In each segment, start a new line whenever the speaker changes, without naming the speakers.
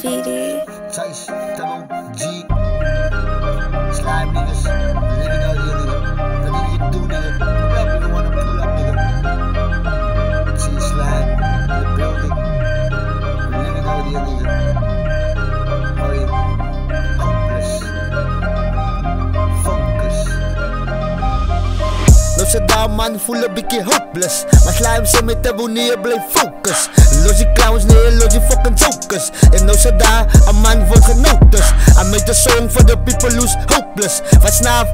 Graffiti.
Chase, Double G, Slime niggas, living out here, nigga. What do you do, nigga? Pull up, you don't wanna pull up, nigga. See Slime in the building. We're living out here, nigga. Oh yeah, hopeless, focus.
Nou se daar man voel 'n bietjie hopeless, maar Slime sê met 'n bonnie bly focus. Los die clowns nee, los die fucking jokers. En nou se daar 'n man word genotice. I made a song for the people who's hopeless. Wat snaaf,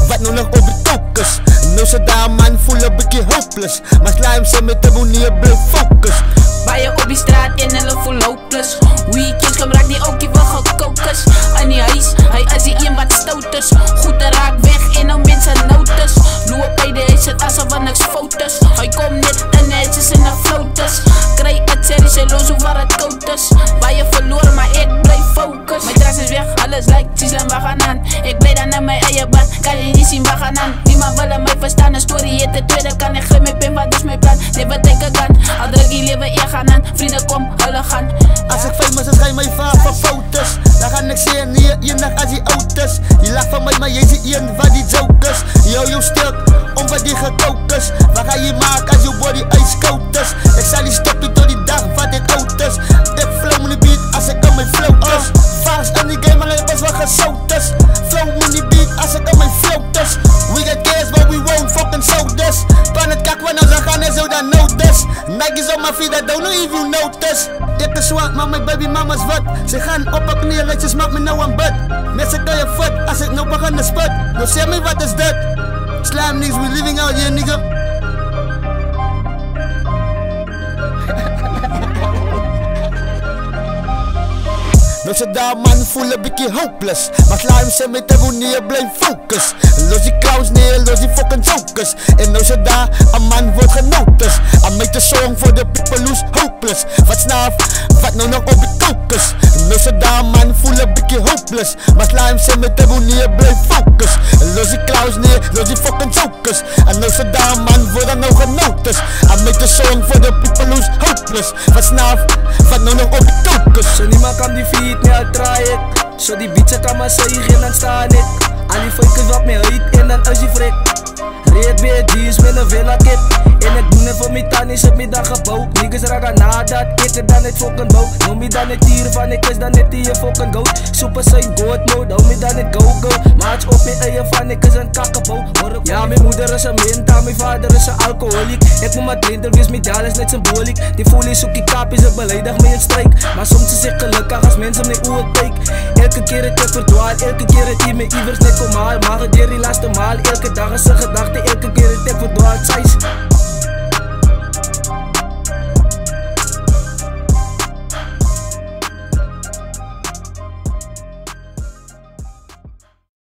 wat nou nog op die focus. Nou se daar man voel 'n bietjie hopeless, maar Slime sê met 'n bonnie bly focus.
Baie op die straat en hulle voel hopeless. Weekends gebruik die oukie wel gekokes. In die huis, hy is die een wat stout is. Goed raak weg en nou mense notice. Loop by die huis, het asof er niks fout is. Hy kom net in netjes en hy float is. Kry het serie, sy los hoe waar het koud is. Baie verloor, maar ek bly focus. My dress is weg, alles lyk cheese en wacht aan. Ek bly dan in my eie bad, kan jy nie sien wacht aan. Niemand wil in my verstaan, een story het de tweede kan. Ek grijp my pen, wat is my plan? Never take a gun, al druk die lewe eer gaan aan. Vrienden kom, hulle gaan.
As ek famous is, ga jy my vraag van foutes. Dan gaan ek sê nee, eendag as jy oud is. Jy lag van my, maar jy is die een wat die joke is. Jou stuk, om wat die gekook is. Wat ga jy maak as jou body ijskoud is? Ek sal die stoppie tot die dag wat ek oud is. Ek flow met die beat as ek in my flow is. Fast in die game, maar ek was wat gesout is. Flow met die beat as ek in my flow is. We got gas, but we won't fucking show this. Pan het kak wanneer ze gaan en zo dan notice. Nike's on my feet, I don't know if you notice. Ek is swak, maar my baby mama's wat. Ze gaan op haar knieën, like ze smaak me nou aan bed. Mensen kan je foot, als ik nou begin te sput. Nou zeg me wat is dat? Slime niggas, we living out here, nigga. Nou se daar man voel 'n bietjie hopeless, maar Slime sê met 'n bonnie bly focus. Los die clowns nee, los die fucking jokers. En nou se daar 'n man word genotice. I made a song for the people who's hopeless. Wat snaaf, wat nou nog op die focus. Nou se daar man voel 'n bietjie hopeless, maar Slime sê met 'n bonnie bly focus. Los die clowns nee, los die fucking jokers. En nou se daar man word dan nou genotice. I made a song for the people who's hopeless. Wat snaaf, wat nou nog op die focus.
So niemand kan die feet nie al try het. So die beats kan maar sê geen dan staan het. Al die fokers wat my heet en dan is die vrek. Red BD's met 'n villa kit. En ek doen het vir my tannies op my dag gebouw. Niggas raak aan nadat ek het dan net fucking bouw. Noem my dan net hier van ek is dan net die fucking goat. Super Saiyan God mode, hou my dan net go. Maats op my eie van ek is een kakkebouw. Ja, my moeder is een menta, my vader is een alcoholiek. Ek moet maar drinker wees, my daal is net symboliek. Die folie soek die kapies, ek beleidig my in strijk. Maar soms is ek gelukkig als mensen my oor kyk. Elke keer het ek verdwaal, elke keer het hy my iwers net kom haal. Maar het dier die laatste maal, elke dag is een gedachte. Elke keer het ek verdwaald, size.